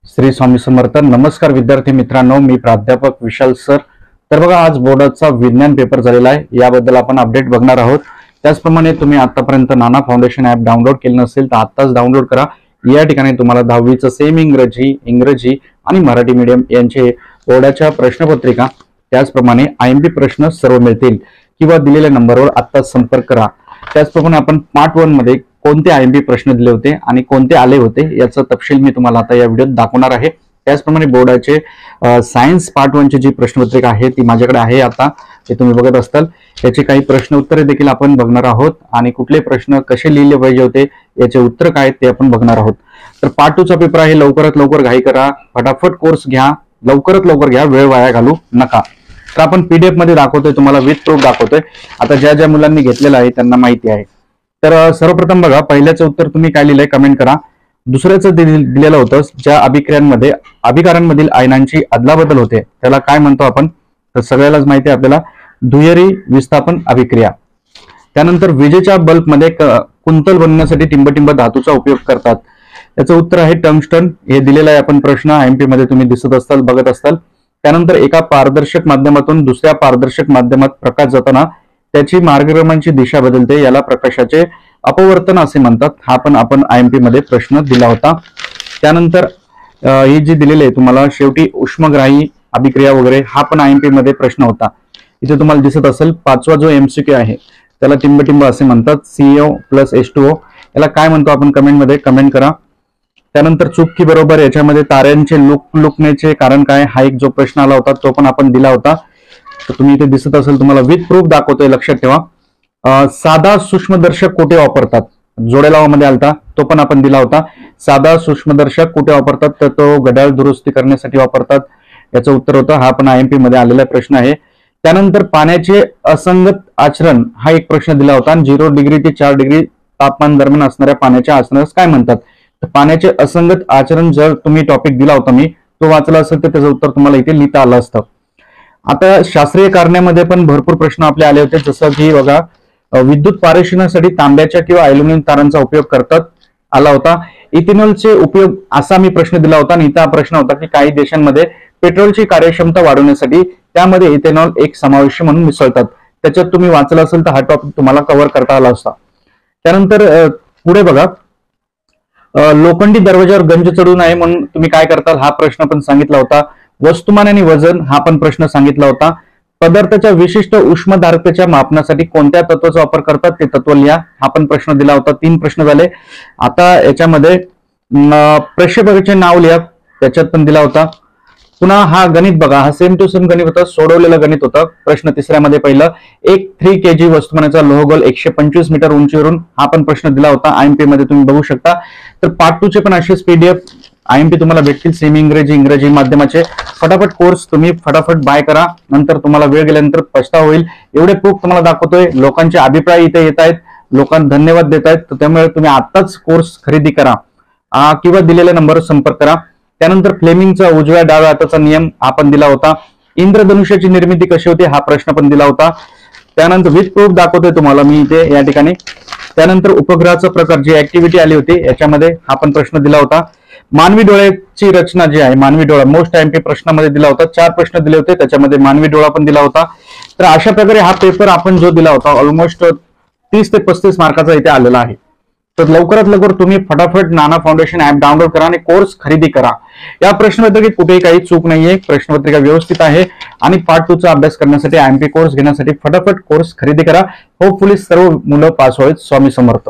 श्री स्वामी समर्थ. नमस्कार विद्यार्थी मित्रांनो, मी प्राध्यापक विशाल सर. तर बघा, आज बोर्डाचा विज्ञान पेपर झालेला आहे, याबद्दल आपण अपडेट बघणार आहोत. त्याचप्रमाणे तुम्ही आतापर्यंत नाना फाउंडेशन ऍप डाउनलोड केलं नसेल तर आताच डाउनलोड करा. या ठिकाणी तुम्हाला 10वीचं सेम इंग्रजी आणि मराठी मीडियम यांचे बोर्डाच्या प्रश्नपत्रिका, त्याचप्रमाणे IMP प्रश्न सर्व मिळतील किंवा दिलेल्या नंबरवर आत्ताच संपर्क करा. त्याचप्रमाणे आपण पार्ट 1 मध्ये कोणते IMP प्रश्न दिले होते आणि कोणते आले होते याचा तपशील मी तुम्हाला आता या व्हिडिओत दाखवणार आहे. त्याचप्रमाणे बोर्डाचे सायन्स पार्ट 1 ची जी प्रश्नपत्रिका आहे ती माझ्याकडे आहे. आता ते तुम्ही बघत असताल. याचे काही प्रश्न उत्तरे देखील आपण बघणार आहोत आणि कुठले प्रश्न कसे लिहिले पाहिजे होते याचे उत्तर काय ते आपण बघणार आहोत. तर पार्ट 2 चा पेपर आहे. लवकरात लवकर घाई करा, फटाफट कोर्स घ्या, लवकरात लवकर घ्या, वेळ वाया घालू नका. तर आपण PDF मध्ये दाखवतोय, तुम्हाला विथ प्रूफ दाखवतोय. आता ज्या ज्या मुलांनी घेतलेलं आहे त्यांना माहिती आहे. तर सर्वप्रथम बघा, पहिल्याचं उत्तर तुम्ही काय लिहिलंय कमेंट करा. दुसऱ्याचं दिलेलं होतं, ज्या अभिकारांमधील आयनांची अदलाबदल होते त्याला काय म्हणतो आपण? तर सगळ्यालाच माहिती आहे आपल्याला, दुहेरी विस्थापन अभिक्रिया. त्यानंतर विजेच्या बल्बमध्ये कुंतल बनवण्यासाठी टिंबटिंब धातूचा उपयोग करतात. याचं उत्तर आहे टंगस्टन. हे दिलेलं आहे आपण प्रश्न, IMP मध्ये तुम्ही दिसत असताल, बघत असताल. त्यानंतर एका पारदर्शक माध्यमातून दुसऱ्या पारदर्शक माध्यमात प्रकाश जाताना त्याची मार्गक्रमणाची दिशा बदलते, याला प्रकाशाचे अपवर्तन असे म्हणतात. हा पण आपण IMP मध्ये प्रश्न दिला होता. त्यानंतर हे जे दिलेले आहे तुम्हाला शेवटी उष्मग्राही अभिक्रिया वगैरे, हा पण IMP मध्ये प्रश्न होता. इथे तुम्हाला दिसत असेल 5वा जो MCQ आहे त्याला टिंबटिंब असे म्हणतात. CO + H2O याला काय म्हणतो आपण? कमेंट मध्ये कमेंट करा. त्यानंतर चूक की बरोबर, याच्यामध्ये ताऱ्यांचे लुकण्याचे कारण काय, हा एक जो प्रश्न आला होता तो पण आपण दिला होता. तर तुम्ही इथे दिसत असेल, तुम्हाला विथ प्रूफ दाखवतोय, लक्षात ठेवा. साधा सूक्ष्मदर्शक कुठे वापरतात? जोडेलावामध्ये आलता, तो पण आपण दिला होता. साधा सूक्ष्मदर्शक कुठे वापरतात? तर तो घड्याळ दुरुस्ती करण्यासाठी वापरतात, याचं उत्तर होतं. हा पण IMP मध्ये आलेला प्रश्न आहे. त्यानंतर पाण्याचे असंगत आचरण, हा एक प्रश्न दिला होता. 0 डिग्री ते 4 डिग्री तापमान दरम्यान असणाऱ्या पाण्याच्या आचरणास काय म्हणतात? तर पाण्याचे असंगत आचरण, जर तुम्ही टॉपिक दिला होता मी तो वाचला असेल तर त्याचं उत्तर तुम्हाला इथे लिहिता आलं असतं. आता शास्त्रीय कारणामध्ये पण भरपूर प्रश्न आपले आले होते, जसं की बघा, विद्युत पारेषणासाठी तांब्याच्या किंवा अॅल्युमिनियम तारांचा उपयोग करतात, आला होता. इथेनॉलचे उपयोग, असा मी प्रश्न दिला होता. आणि इथं हा प्रश्न होता की काही देशांमध्ये पेट्रोलची कार्यक्षमता वाढवण्यासाठी त्यामध्ये इथेनॉल एक समावेश म्हणून मिसळतात. त्याच्यात तुम्ही वाचलं असेल तर हा टॉपिक तुम्हाला कव्हर करता आला असता. त्यानंतर पुढे बघा, लोखंडी दरवाजावर गंज चढू नये म्हणून तुम्ही काय करताल, हा प्रश्न पण सांगितला होता. वस्तुमान आणि वजन, हा पण प्रश्न सांगितला होता. पदार्थाच्या विशिष्ट उष्मधारकतेच्या मापनासाठी कोणत्या तत्वाचा वापर करतात ते तत्व लिहा, हा पण प्रश्न दिला होता. 3 प्रश्न झाले. आता याच्यामध्ये प्रक्षेपकाचे नाव लिहा, त्याच्यात पण दिला होता. पुन्हा हा गणित बघा, हा सेम टू सेम गणित होता, सोडवलेलं गणित होतं. प्रश्न 3ऱ्यामध्ये पहिलं, एक 3 kg वस्तुमानाचा लोहगोल 125 मीटर उंचीवरून, हा पण प्रश्न दिला होता. IMP मध्ये तुम्ही बघू शकता. तर पार्ट 2 चे पण असेच PDF IMP तुम्हाला भेटतील, सेमी इंग्रजी माध्यमाचे. फटाफट कोर्स तुम्ही फटाफट बाय करा, नंतर तुम्हाला वेळ गेल्यानंतर पछतावा होईल. एवढे प्रूफ तुम्हाला दाखवतोय. लोकांचे अभिप्राय इथे येत आहेत, लोकांना धन्यवाद देत आहेत. तर त्यामुळे तुम्ही आताच कोर्स खरेदी करा किंवा दिलेल्या नंबरवर संपर्क करा. त्यानंतर फ्लेमिंगचा उजव्या डाव्या हाताचा नियम आपण दिला होता. इंद्रधनुष्याची निर्मिती कशी होती, हा प्रश्न पण दिला होता. त्यानंतर विथ प्रूफ दाखवतोय तुम्हाला मी इथे या ठिकाणी. त्यानंतर उपग्रहाचा प्रकार, जी ऍक्टिव्हिटी आली होती याच्यामध्ये, हा पण प्रश्न दिला होता. मानवी डोळ्याची रचना जी आहे, मानवी डोळा मोस्ट IMP प्रश्नामध्ये दिला होता. 4 प्रश्न दिले होते, त्याच्यामध्ये मानवी डोळा पण दिला होता. तर अशा प्रकारे हा पेपर आपण जो दिला होता ऑलमोस्ट 30 ते 35 मार्काचा इथे आलेला आहे. तर लवकरात लवकर तुम्ही फटाफट नाना फाउंडेशन ऍप डाउनलोड करा आणि कोर्स खरेदी करा. या प्रश्नपत्रिकेत कुठेही काही चूक नाहीये, प्रश्नपत्रिका व्यवस्थित आहे. आणि पार्ट 2 चा अभ्यास करण्यासाठी, IMP कोर्स घेण्यासाठी फटाफट कोर्स खरेदी करा. होपफुली सर्व मुलं पास व्हावेत. स्वामी समर्थ.